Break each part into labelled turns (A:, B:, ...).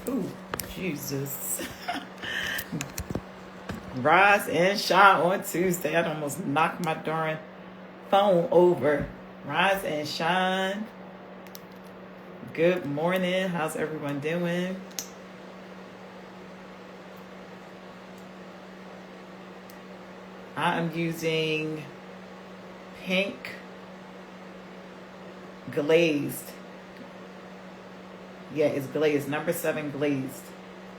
A: Ooh, Jesus. Rise and shine on Tuesday. I'd almost knocked my darn phone over. Rise and shine. Good morning. How's everyone doing? I'm using pink glazed. Yeah, it's glazed. Number 7 glazed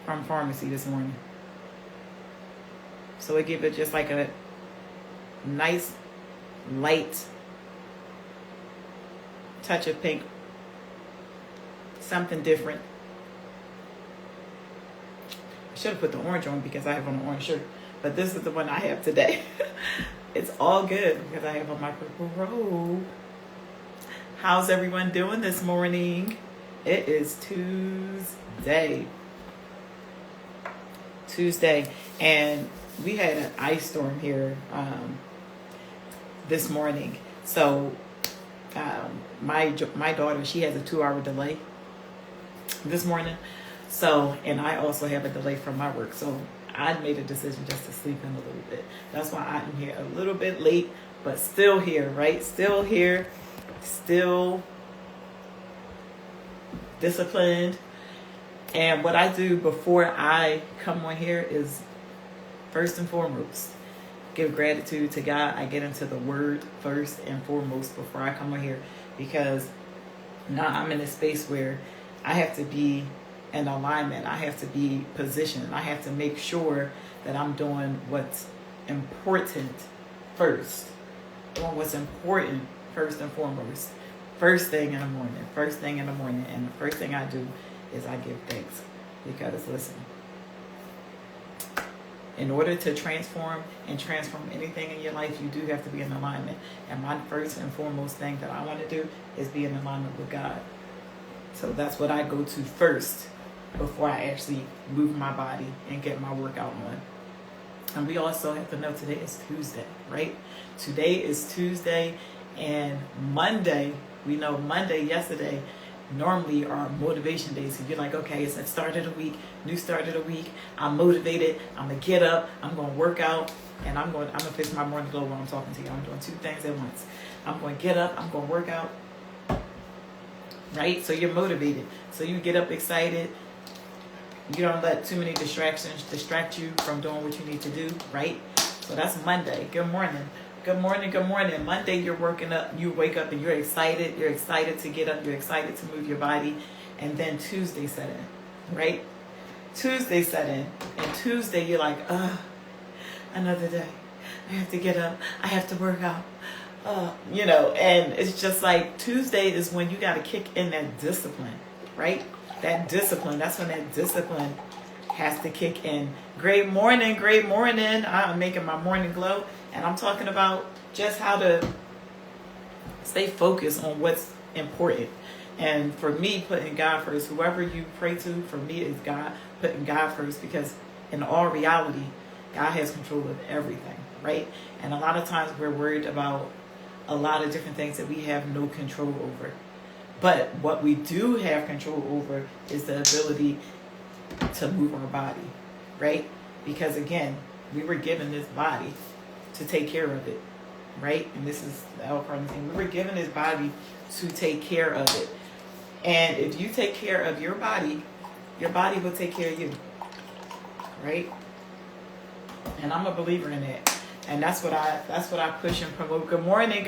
A: from pharmacy this morning. So it gives it just like a nice light touch of pink. Something different. I should have put the orange on because I have on an orange shirt. But this is the one I have today. It's all good because I have on my purple robe. How's everyone doing this morning? It is Tuesday. And we had an ice storm here this morning. So my daughter, she has a 2-hour delay this morning. So, and I also have a delay from my work. So I made a decision just to sleep in a little bit. That's why I'm here a little bit late, but still here, right? Still here, still disciplined. And what I do before I come on here is, first and foremost, give gratitude to God. I get into the word first and foremost before I come on here, because now I'm in a space where I have to be in alignment. I have to be positioned. I have to make sure that I'm doing what's important first. Doing what's important first and foremost. First thing in the morning. And the first thing I do is I give thanks. Because listen, in order to transform anything in your life, you do have to be in alignment. And my first and foremost thing that I want to do is be in alignment with God. So that's what I go to first before I actually move my body and get my workout on. And we also have to know today is Tuesday, right? Today is Tuesday, and Monday, we know Monday, yesterday, normally are motivation days. So you're like, okay, it's the start of the week, new start of the week. I'm motivated. I'm going to get up. I'm going to work out. And I'm going to fix my morning glow while I'm talking to you. I'm doing 2 things at once. I'm going to get up. I'm going to work out. Right? So you're motivated. So you get up excited. You don't let too many distractions distract you from doing what you need to do. Right? So that's Monday. Good morning. Good morning, good morning. Monday, you're working up, you wake up and you're excited. You're excited to get up. You're excited to move your body. And then Tuesday set in, right? Tuesday set in. And Tuesday, you're like, another day. I have to get up. I have to work out. And it's just like Tuesday is when you got to kick in that discipline, right? That discipline. That's when that discipline has to kick in. Great morning, great morning. I'm making my morning glow. And I'm talking about just how to stay focused on what's important. And for me, putting God first, whoever you pray to, for me, is God, putting God first, because in all reality, God has control of everything, right? And a lot of times we're worried about a lot of different things that we have no control over. But what we do have control over is the ability to move our body, right? Because again, we were given this body to take care of it, right? And this is the L part of the thing. We were given this body to take care of it. And if you take care of your body will take care of you, right? And I'm a believer in that. And that's what I push and promote. Good morning,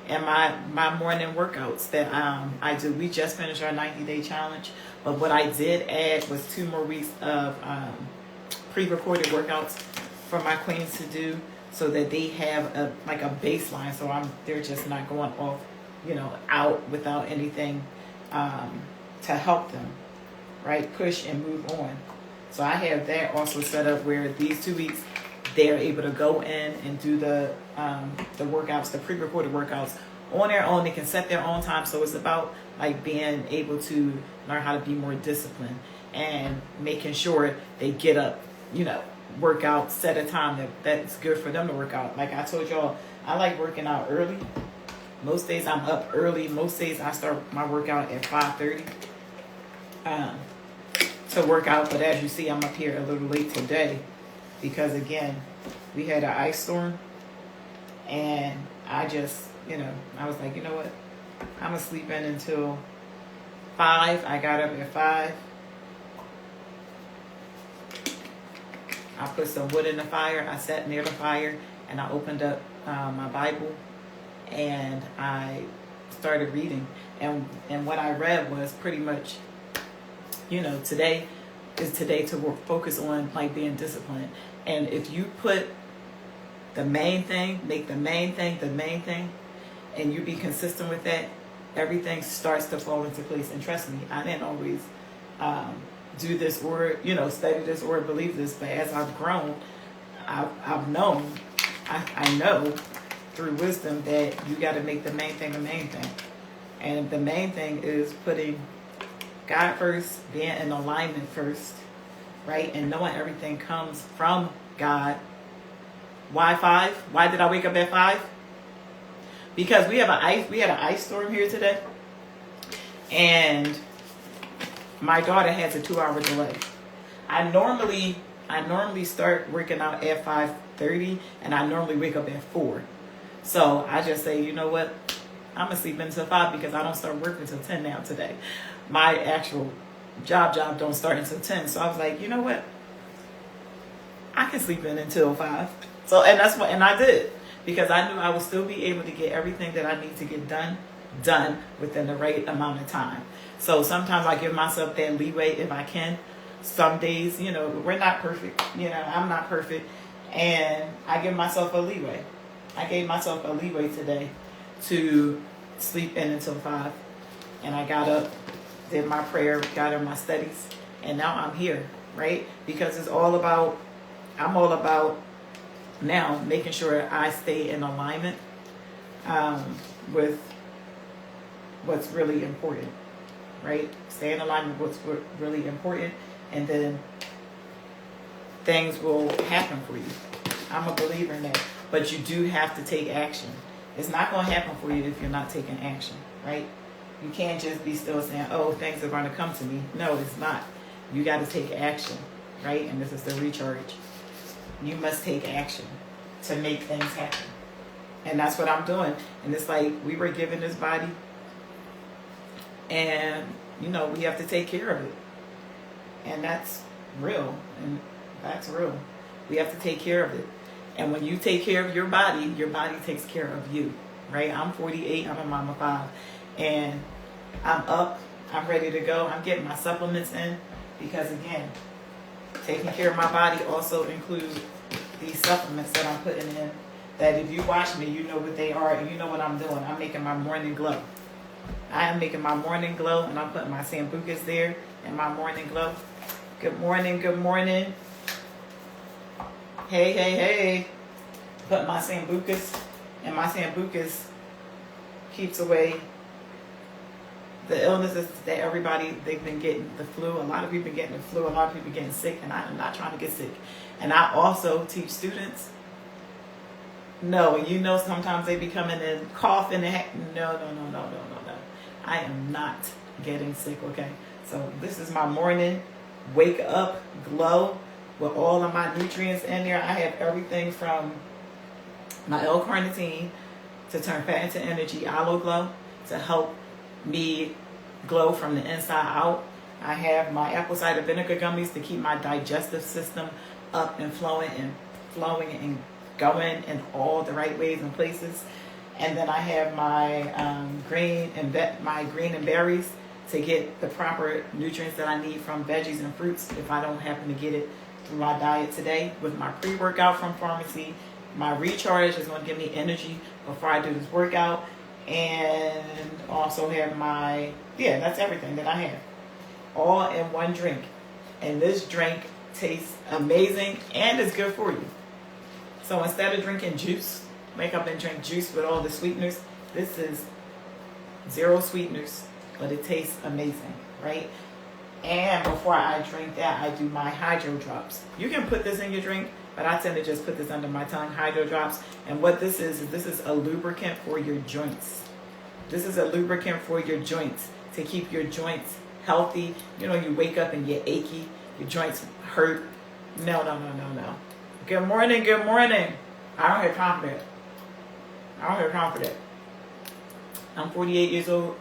A: and my morning workouts that I do. We just finished our 90-day challenge, but what I did add was 2 more weeks of pre-recorded workouts for my queens to do, so that they have a baseline. So they're just not going off, out without anything to help them, right? Push and move on. So I have that also set up where these 2 weeks they're able to go in and do the workouts, the pre-recorded workouts on their own. They can set their own time. So it's about like being able to learn how to be more disciplined and making sure they get up, work out, set a time that's good for them to work out. Like I told y'all, I like working out early. Most days I'm up early. Most days I start my workout at 5:30. to work out. But as you see, I'm up here a little late today because, again, we had an ice storm. And I just, I was like, you know what? I'm going to sleep in until 5. I got up at 5. I put some wood in the fire. I sat near the fire and I opened up my Bible and I started reading. And what I read was pretty much, today is today to focus on like being disciplined. And if you put the main thing, make the main thing the main thing, and you be consistent with that, everything starts to fall into place. And trust me, I didn't always do this or, study this or believe this, but as I've grown, I've known, I know through wisdom that you got to make the main thing the main thing. And the main thing is putting God first, being in alignment first, right? And knowing everything comes from God. Why 5? Why did I wake up at 5? Because we had an ice storm here today. And my daughter has a 2-hour delay. I normally start working out at 5:30 and I normally wake up at 4. So I just say, you know what? I'm gonna sleep until 5 because I don't start working until 10 now today. My actual job don't start until 10. So I was like, you know what? I can sleep in until 5. So and I did, because I knew I would still be able to get everything that I need to get done within the right amount of time. So sometimes I give myself that leeway if I can. Some days, we're not perfect. I'm not perfect. And I give myself a leeway. I gave myself a leeway today to sleep in until 5. And I got up, did my prayer, got in my studies, and now I'm here, right? Because I'm all about now making sure I stay in alignment with what's really important, right? Stay in alignment with what's really important, and then things will happen for you. I'm a believer in that. But you do have to take action. It's not going to happen for you if you're not taking action, right? You can't just be still saying, oh, things are going to come to me. No, it's not. You got to take action, right? And this is the recharge. You must take action to make things happen. And that's what I'm doing. And it's like we were given this body and, we have to take care of it. And that's real. And that's real. We have to take care of it. And when you take care of your body takes care of you, right? I'm 48. I'm a mom of 5. And I'm up. I'm ready to go. I'm getting my supplements in because, again, taking care of my body also includes these supplements that I'm putting in, that if you watch me, you know what they are and you know what I'm doing. I'm making my morning glow. I am making my morning glow, and I'm putting my sambucas there in my morning glow. Good morning, good morning. Hey, hey, hey. Put my sambucas, and my sambucas keeps away the illnesses that they've been getting, the flu. A lot of people been getting the flu. A lot of people getting sick, and I am not trying to get sick. And I also teach students, sometimes they be coming and coughing and no. I am not getting sick, okay? So this is my morning wake up glow with all of my nutrients in there. I have everything from my L-carnitine to turn fat into energy, aloe glow to help me glow from the inside out. I have my apple cider vinegar gummies to keep my digestive system up and flowing and going in all the right ways and places. And then I have my green and berries to get the proper nutrients that I need from veggies and fruits if I don't happen to get it through my diet today. With my pre-workout from pharmacy, my recharge is going to give me energy before I do this workout. And also have that's everything that I have. All in one drink. And this drink tastes amazing and is good for you. So instead of drinking juice, wake up and drink juice with all the sweeteners. This is 0 sweeteners, but it tastes amazing, right? And before I drink that, I do my hydro drops. You can put this in your drink, but I tend to just put this under my tongue, hydro drops. And what this is a lubricant for your joints. This is a lubricant for your joints to keep your joints healthy. You know, you wake up and you're achy, your joints hurt. No. Good morning. I don't hear confident. I'm 48 years old,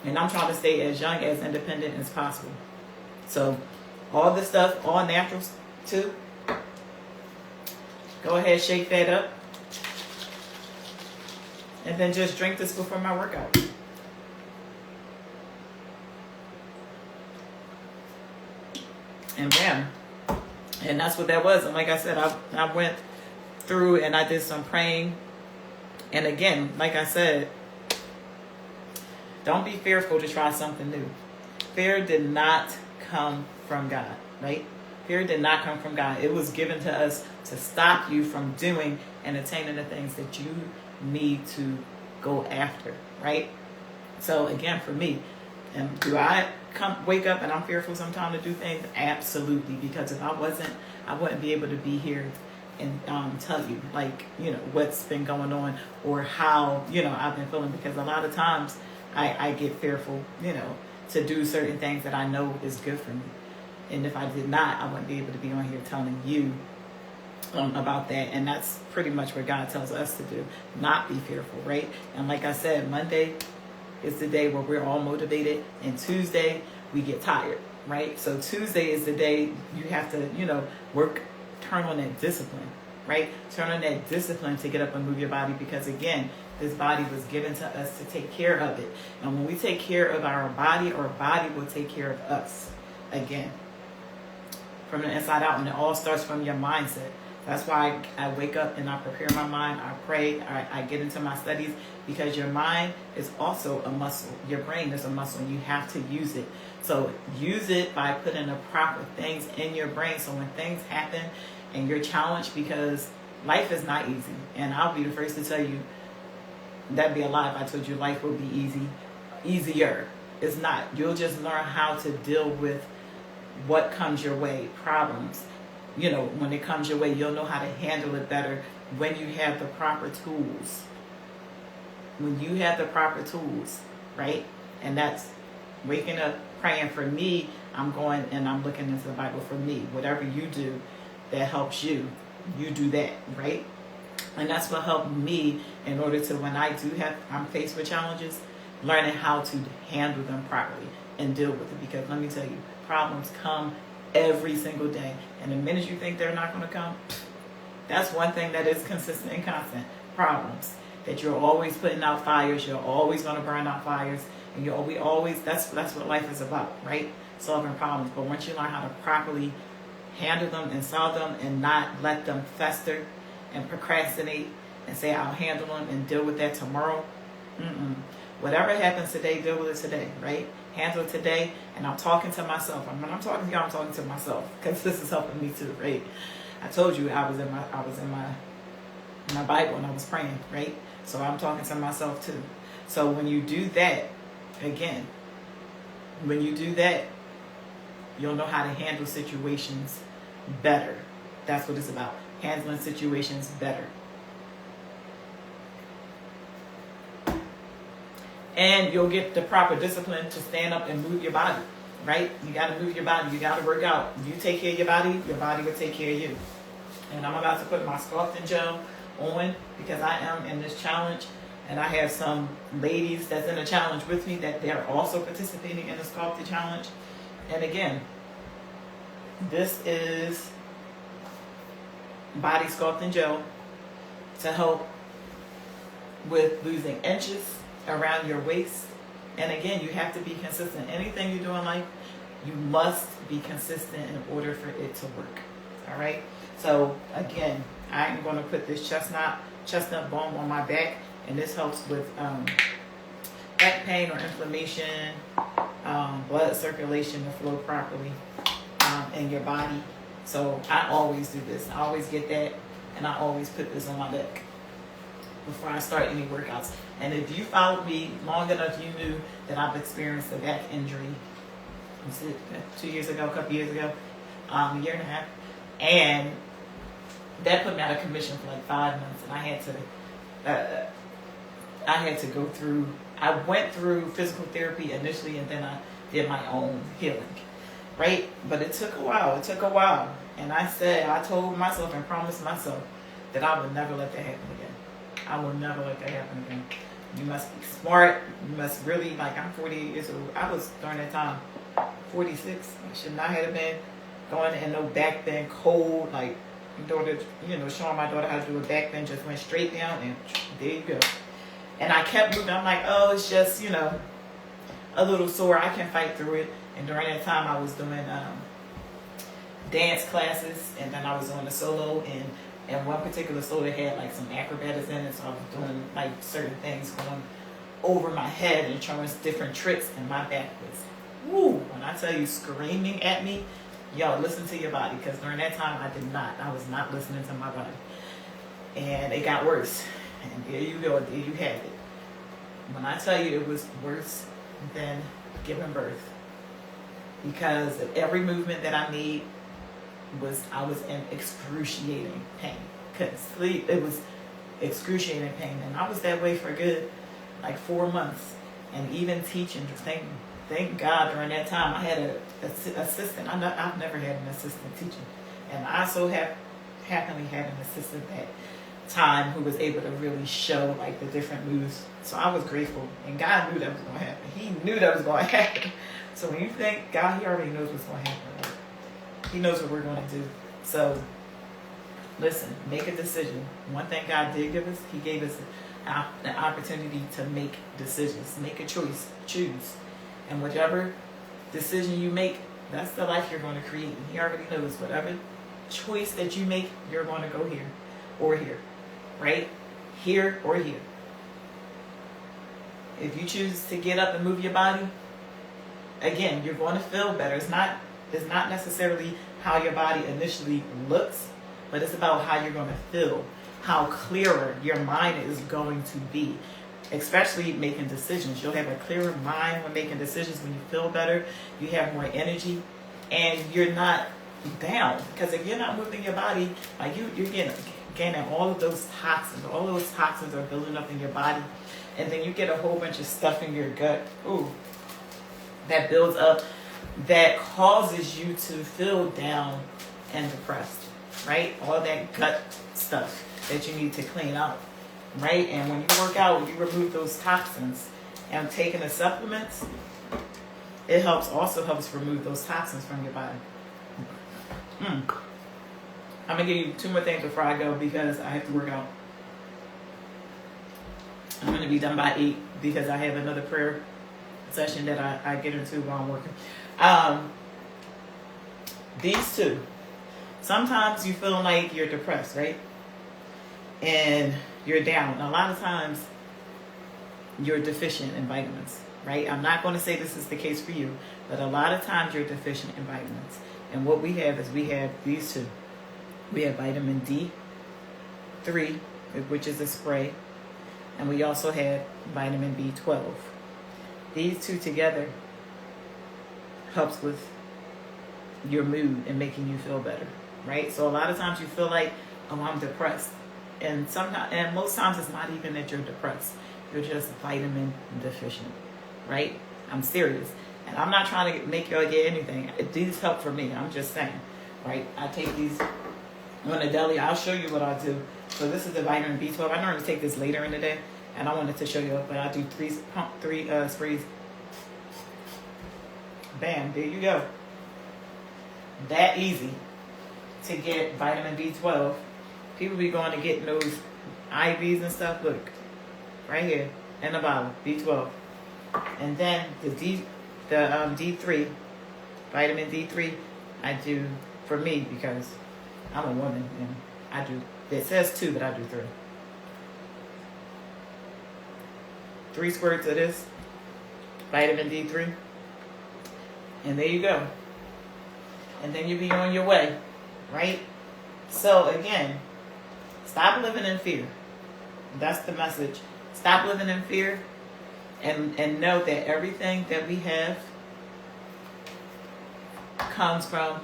A: and I'm trying to stay as young, as independent as possible. So, all this stuff, all naturals too. Go ahead, shake that up. And then just drink this before my workout. And bam. And that's what that was. And like I said, I went through and I did some praying. And again, like I said, don't be fearful to try something new. Fear did not come from God, right? Fear did not come from God. It was given to us to stop you from doing and attaining the things that you need to go after, right? So again, for me, and do I wake up and I'm fearful sometimes to do things? Absolutely, because if I wasn't, I wouldn't be able to be here and tell you, like, you know, what's been going on or how, you know, I've been feeling, because a lot of times I get fearful, you know, to do certain things that I know is good for me. And if I did not, I wouldn't be able to be on here telling you about that. And that's pretty much what God tells us to do, not be fearful, right? And like I said, Monday is the day where we're all motivated, and Tuesday we get tired, right? So Tuesday is the day you have to, you know, turn on that discipline, right? Turn on that discipline to get up and move your body, because again, this body was given to us to take care of it. And when we take care of our body will take care of us again, from the inside out. And it all starts from your mindset. That's why I wake up and I prepare my mind, I pray, I get into my studies, because your mind is also a muscle. Your brain is a muscle, and you have to use it. So use it by putting the proper things in your brain, so when things happen and you're challenged, because life is not easy. And I'll be the first to tell you, that'd be a lie if I told you life would be easier. It's not. You'll just learn how to deal with what comes your way, problems. You know, when it comes your way, you'll know how to handle it better when you have the proper tools. When you have the proper tools, right? And that's waking up, praying. For me, I'm going and I'm looking into the Bible. For me, whatever you do that helps you, you do that, right? And that's what helped me in order to, when I'm faced with challenges, learning how to handle them properly and deal with it. Because let me tell you, problems come every single day. And the minute you think they're not going to come, that's one thing that is consistent and constant. Problems. That you're always putting out fires. You're always going to burn out fires. And we always, that's what life is about, right? Solving problems. But once you learn how to properly handle them and solve them and not let them fester and procrastinate and say, I'll handle them and deal with that tomorrow. Whatever happens today, deal with it today, right? Handle it today. And I'm talking to myself. When I'm talking to y'all, I'm talking to myself, because this is helping me too, right? I told you I was in my Bible and I was praying, right? So I'm talking to myself too. So when you do that, again, you'll know how to handle situations better. That's what it's about. Handling situations better. And you'll get the proper discipline to stand up and move your body, right? You got to move your body. You got to work out. You take care of your body will take care of you. And I'm about to put my Sculpting Gel on, because I am in this challenge. And I have some ladies that's in the challenge with me that they're also participating in the Sculpting Challenge. And again, this is Body Sculpting Gel to help with losing inches around your waist. And again, you have to be consistent. Anything you do in life, you must be consistent in order for it to work. All right. So again, I am going to put this chestnut balm on my back, and this helps with back pain or inflammation, blood circulation to flow properly in your body. So I always do this. I always get that, and I always put this on my back before I start any workouts. And if you followed me long enough, you knew that I've experienced a back injury. Was it 2 years ago, a couple years ago, a year and a half, and that put me out of commission for like 5 months, and I I had to go through, I went through physical therapy initially, and then I did my own healing, right? But it took a while. And I told myself and promised myself that I would never let that happen again. I will never let that happen again. You must be smart. You must really, like, I'm 48 years old. I was, during that time, 46. I should not have been going in no back bend cold, like, daughter, showing my daughter how to do a back bend, just went straight down, and there you go. And I kept moving. I'm like, oh, it's just, a little sore. I can fight through it. And during that time, I was doing dance classes, and then I was doing a solo, and one particular solo had like some acrobatics in it, so I was doing like certain things going over my head and trying different tricks, and my back was, woo, when I tell you, screaming at me. Yo, listen to your body, because during that time I was not listening to my body, and it got worse. And there you go, there you have it. When I tell you, it was worse than giving birth, because of every movement that I made I was in excruciating pain. Couldn't sleep. It was excruciating pain, and I was that way for a good like 4 months. And even teaching, thank God, during that time I had an assistant. I've never had an assistant teaching, and I so happily had an assistant that time who was able to really show like the different moves. So I was grateful, and God knew that was going to happen. He knew that was going to happen. So when you think God, He already knows what's going to happen. Right? He knows what we're going to do. So listen, make a decision. One thing God did give us, He gave us an opportunity to make decisions. Make a choice. Choose. And whichever decision you make, that's the life you're going to create. And He already knows whatever choice that you make, you're going to go here or here. Right? Here or here. If you choose to get up and move your body, again, you're going to feel better. It's not necessarily how your body initially looks, but it's about how you're going to feel, how clearer your mind is going to be, especially making decisions. You'll have a clearer mind when making decisions. When you feel better, you have more energy, and you're not down. Because if you're not moving your body, like you're gaining all of those toxins. All of those toxins are building up in your body, and then you get a whole bunch of stuff in your gut. Ooh, that builds up, that causes you to feel down and depressed, right? All that gut stuff that you need to clean out, right? And when you work out, you remove those toxins, and taking the supplements, it also helps remove those toxins from your body. I'm going to give you 2 more things before I go, because I have to work out. I'm going to be done by 8 because I have another prayer session that I get into while I'm working. These 2. Sometimes you feel like you're depressed, right? And you're down. A lot of times you're deficient in vitamins, right? I'm not going to say this is the case for you, but a lot of times you're deficient in vitamins. And what we have is we have these 2. We have vitamin D3, which is a spray, and we also have vitamin B12. These 2 together helps with your mood and making you feel better, right? So a lot of times you feel like, oh, I'm depressed. And most times it's not even that you're depressed. You're just vitamin deficient, right? I'm serious. And I'm not trying to make y'all get anything. These help for me. I'm just saying, right? I take these on a daily. I'll show you what I do. So this is the vitamin B12. I normally take this later in the day, and I wanted to show you, but I do 3 sprays. Bam, there you go. That easy to get vitamin B12. People be going to get those IVs and stuff. Look, right here in the bottle, B12. And then the D3, vitamin D3, I do for me because I'm a woman and I do. It says 2, but I do 3. 3 squirts of this vitamin D3, and there you go. And then you be on your way, right? So again, stop living in fear. That's the message. Stop living in fear, and know that everything that we have comes from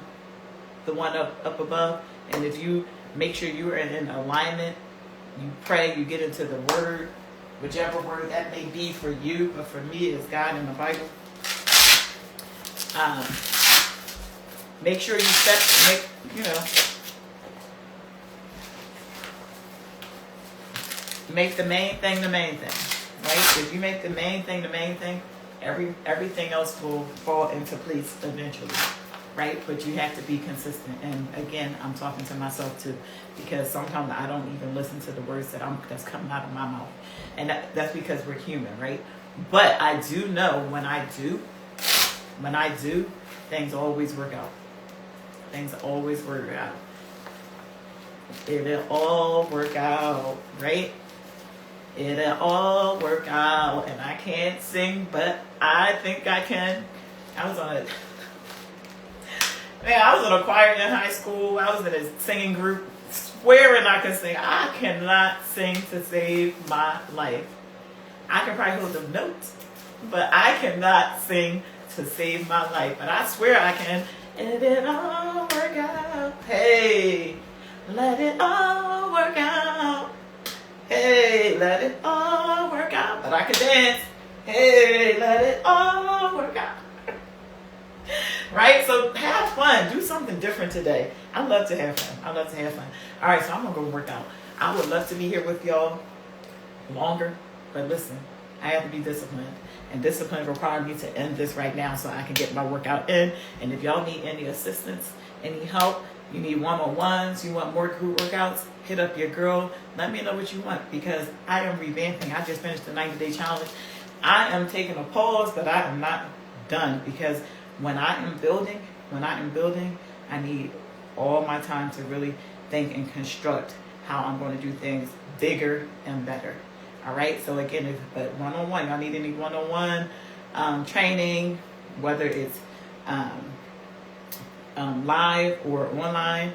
A: the one up above. And if you make sure you are in alignment, you pray, you get into the Word, whichever word that may be for you, but for me, it's God in the Bible. Make sure you make the main thing the main thing, right? If you make the main thing the main thing, everything else will fall into place eventually, right? But you have to be consistent. And again, I'm talking to myself too, because sometimes I don't even listen to the words that's coming out of my mouth, and that's because we're human, right? But I do know when I do, things always work out. Things always work out. It'll all work out, right? It'll all work out. And I can't sing, but I think I can. I was on a choir in high school. I was in a singing group, swearing I could sing. I cannot sing to save my life. I can probably hold the notes, but I cannot sing to save my life. But I swear I can. And it all work out. Hey, let it all work out. Hey, let it all work out. But I can dance. Hey, let it all work out. Right? So have fun. Do something different today. I love to have fun. All right, so I'm going to go work out. I would love to be here with y'all longer. But listen, I have to be disciplined. And discipline requires me to end this right now so I can get my workout in. And if y'all need any assistance, any help, you need one-on-ones, you want more group workouts, hit up your girl. Let me know what you want, because I am revamping. I just finished the 90-day challenge. I am taking a pause, but I am not done, because when I am building, I need all my time to really think and construct how I'm going to do things bigger and better. All right. So again, but one-on-one, y'all need any one-on-one training, whether it's live or online,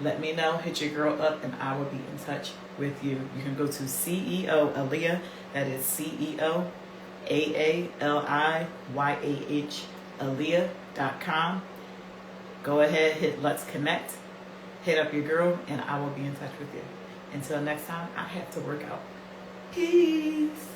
A: let me know. Hit your girl up, and I will be in touch with you. You can go to CEO Aaliyah. That is CEO AALIYAH Aaliyah.com. Go ahead, hit Let's Connect. Hit up your girl, and I will be in touch with you. Until next time, I have to work out. Peace.